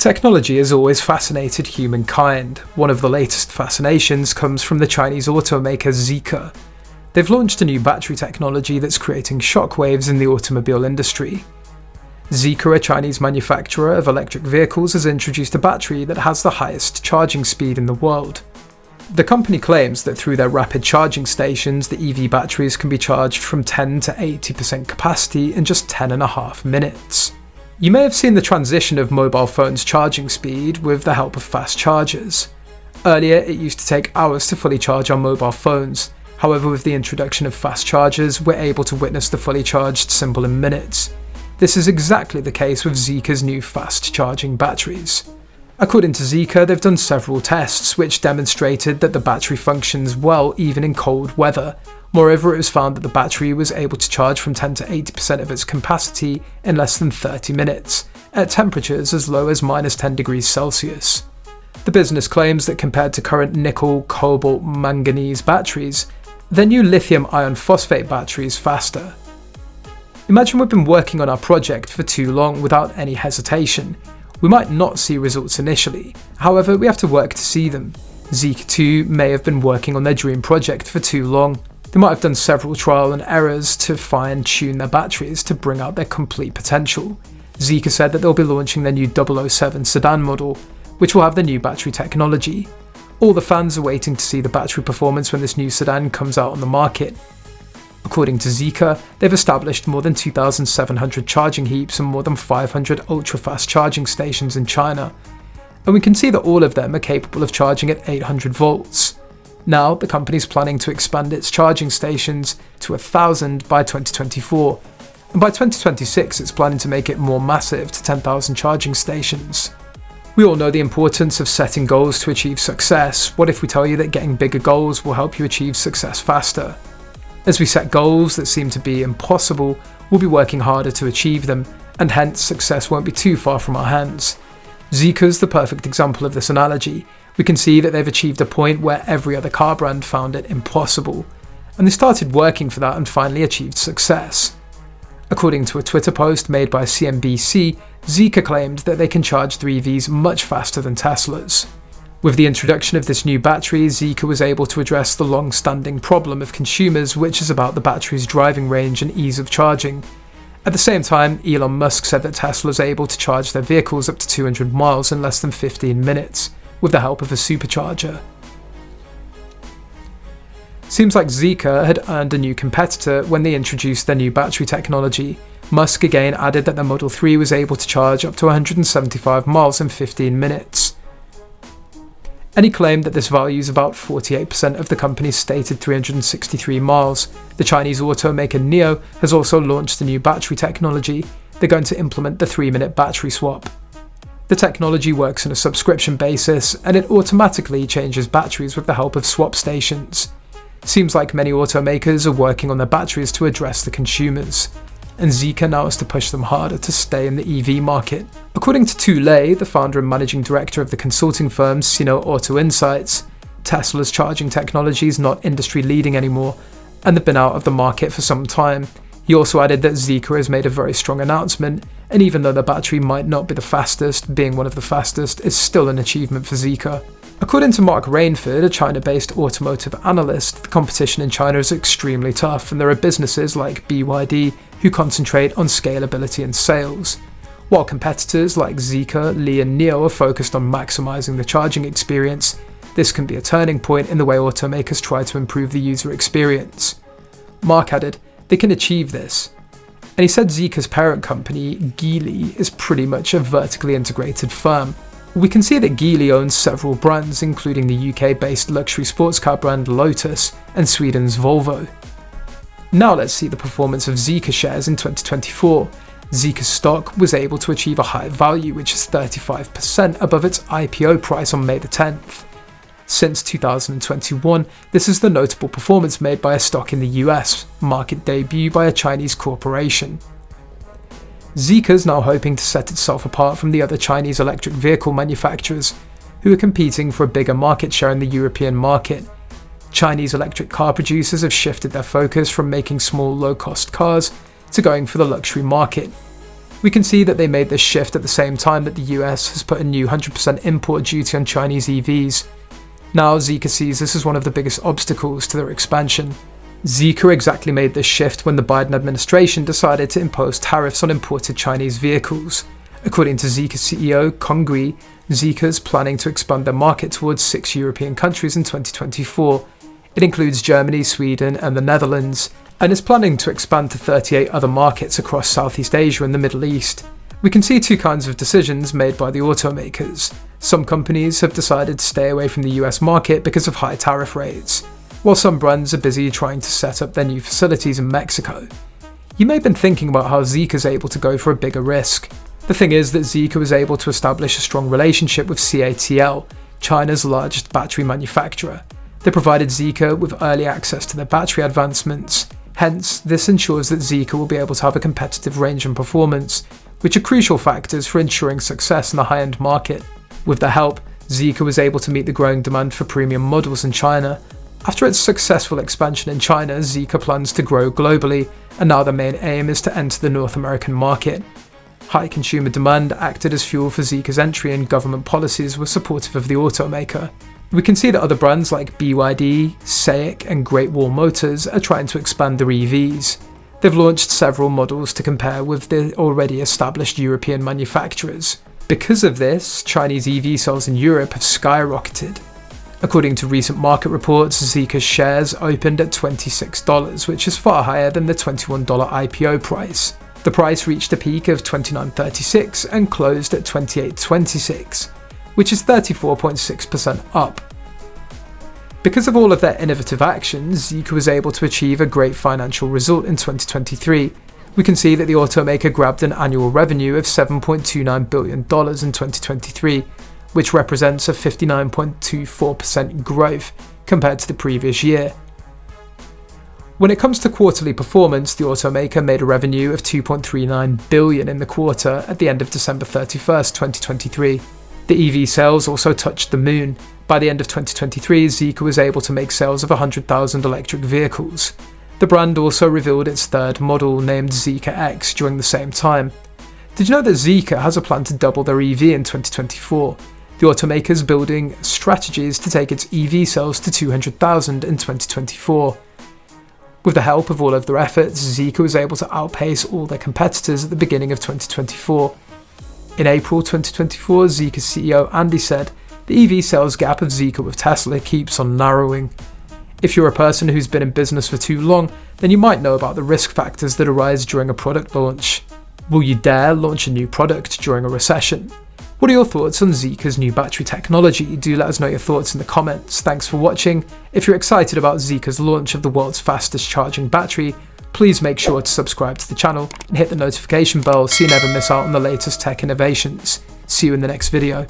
Technology has always fascinated humankind. One of the latest fascinations comes from the Chinese automaker Zeekr. They've launched a new battery technology that's creating shockwaves in the automobile industry. Zeekr, a Chinese manufacturer of electric vehicles, has introduced a battery that has the highest charging speed in the world. The company claims that through their rapid charging stations, the EV batteries can be charged from 10 to 80% capacity in just 10.5 minutes. You may have seen the transition of mobile phones' charging speed with the help of fast chargers. Earlier, it used to take hours to fully charge our mobile phones. However, with the introduction of fast chargers, we're able to witness the fully charged symbol in minutes. This is exactly the case with Zeekr's new fast charging batteries. According to Zeekr, they've done several tests which demonstrated that the battery functions well even in cold weather. Moreover, it was found that the battery was able to charge from 10 to 80% of its capacity in less than 30 minutes, at temperatures as low as -10 degrees Celsius. The business claims that compared to current nickel, cobalt, manganese batteries, their new lithium iron phosphate battery is faster. Imagine we've been working on our project for too long without any hesitation. We might not see results initially, however we have to work to see them. Zeekr too may have been working on their dream project for too long. They might have done several trial and errors to fine-tune their batteries to bring out their complete potential. Zeekr said that they'll be launching their new 007 sedan model, which will have the new battery technology. All the fans are waiting to see the battery performance when this new sedan comes out on the market. According to Zeekr, they've established more than 2,700 charging heaps and more than 500 ultra-fast charging stations in China. And we can see that all of them are capable of charging at 800 volts. Now, the company's planning to expand its charging stations to 1,000 by 2024, and by 2026 it's planning to make it more massive to 10,000 charging stations. We all know the importance of setting goals to achieve success. What if we tell you that getting bigger goals will help you achieve success faster? As we set goals that seem to be impossible, we'll be working harder to achieve them, and hence success won't be too far from our hands. Zeekr's the perfect example of this analogy. We can see that they've achieved a point where every other car brand found it impossible, and they started working for that and finally achieved success. According to a Twitter post made by CNBC, Zeekr claimed that they can charge their EVs much faster than Tesla's. With the introduction of this new battery, Zeekr was able to address the long-standing problem of consumers, which is about the battery's driving range and ease of charging. At the same time, Elon Musk said that Tesla is able to charge their vehicles up to 200 miles in less than 15 minutes, with the help of a supercharger. Seems like Zeekr had earned a new competitor when they introduced their new battery technology. Musk again added that the Model 3 was able to charge up to 175 miles in 15 minutes. And he claimed that this value is about 48% of the company's stated 363 miles. The Chinese automaker NIO has also launched a new battery technology. They're going to implement the 3-minute battery swap. The technology works on a subscription basis, and it automatically changes batteries with the help of swap stations. Seems like many automakers are working on their batteries to address the consumers, and Zeekr now has to push them harder to stay in the EV market. According to Tu Lei, the founder and managing director of the consulting firm Sino Auto Insights, Tesla's charging technology is not industry leading anymore, and they've been out of the market for some time. He also added that Zeekr has made a very strong announcement, and even though the battery might not be the fastest, being one of the fastest is still an achievement for Zeekr. According to Mark Rainford, a China-based automotive analyst, the competition in China is extremely tough, and there are businesses like BYD who concentrate on scalability and sales, while competitors like Zeekr, Li and NIO are focused on maximizing the charging experience. This can be a turning point in the way automakers try to improve the user experience. Mark added, they can achieve this. And he said Zeekr's parent company, Geely, is pretty much a vertically integrated firm. We can see that Geely owns several brands, including the UK-based luxury sports car brand Lotus and Sweden's Volvo. Now let's see the performance of Zeekr shares in 2024. Zeekr's stock was able to achieve a high value, which is 35% above its IPO price on May the 10th. Since 2021, this is the notable performance made by a stock in the US, market debut by a Chinese corporation. Zeekr is now hoping to set itself apart from the other Chinese electric vehicle manufacturers, who are competing for a bigger market share in the European market. Chinese electric car producers have shifted their focus from making small low-cost cars to going for the luxury market. We can see that they made this shift at the same time that the US has put a new 100% import duty on Chinese EVs. Now Zeekr sees this as one of the biggest obstacles to their expansion. Zeekr exactly made this shift when the Biden administration decided to impose tariffs on imported Chinese vehicles. According to Zeekr CEO Congui, Zeekr is planning to expand their market towards 6 European countries in 2024. It includes Germany, Sweden and the Netherlands, and is planning to expand to 38 other markets across Southeast Asia and the Middle East. We can see two kinds of decisions made by the automakers. Some companies have decided to stay away from the US market because of high tariff rates, while some brands are busy trying to set up their new facilities in Mexico. You may have been thinking about how Zeekr is able to go for a bigger risk. The thing is that Zeekr was able to establish a strong relationship with CATL, China's largest battery manufacturer. They provided Zeekr with early access to their battery advancements. Hence, this ensures that Zeekr will be able to have a competitive range and performance, which are crucial factors for ensuring success in the high-end market. With their help, Zeekr was able to meet the growing demand for premium models in China. After its successful expansion in China, Zeekr plans to grow globally, and now their main aim is to enter the North American market. High consumer demand acted as fuel for Zeekr's entry, and government policies were supportive of the automaker. We can see that other brands like BYD, SAIC and Great Wall Motors are trying to expand their EVs. They've launched several models to compare with the already established European manufacturers. Because of this, Chinese EV sales in Europe have skyrocketed. According to recent market reports, Zeekr's shares opened at $26, which is far higher than the $21 IPO price. The price reached a peak of $29.36 and closed at $28.26, which is 34.6% up. Because of all of their innovative actions, Zeekr was able to achieve a great financial result in 2023. We can see that the automaker grabbed an annual revenue of $7.29 billion in 2023, which represents a 59.24% growth compared to the previous year. When it comes to quarterly performance, the automaker made a revenue of $2.39 billion in the quarter at the end of December 31st, 2023. The EV sales also touched the moon. By the end of 2023, Zeekr was able to make sales of 100,000 electric vehicles. The brand also revealed its third model, named Zeekr X, during the same time. Did you know that Zeekr has a plan to double their EV in 2024? The automaker is building strategies to take its EV sales to 200,000 in 2024. With the help of all of their efforts, Zeekr was able to outpace all their competitors at the beginning of 2024. In April 2024, Zeekr's CEO Andy said, "The EV sales gap of Zeekr with Tesla keeps on narrowing." If you're a person who's been in business for too long, then you might know about the risk factors that arise during a product launch. Will you dare launch a new product during a recession? What are your thoughts on Zeekr's new battery technology? Do let us know your thoughts in the comments. Thanks for watching. If you're excited about Zeekr's launch of the world's fastest charging battery, please make sure to subscribe to the channel and hit the notification bell so you never miss out on the latest tech innovations. See you in the next video.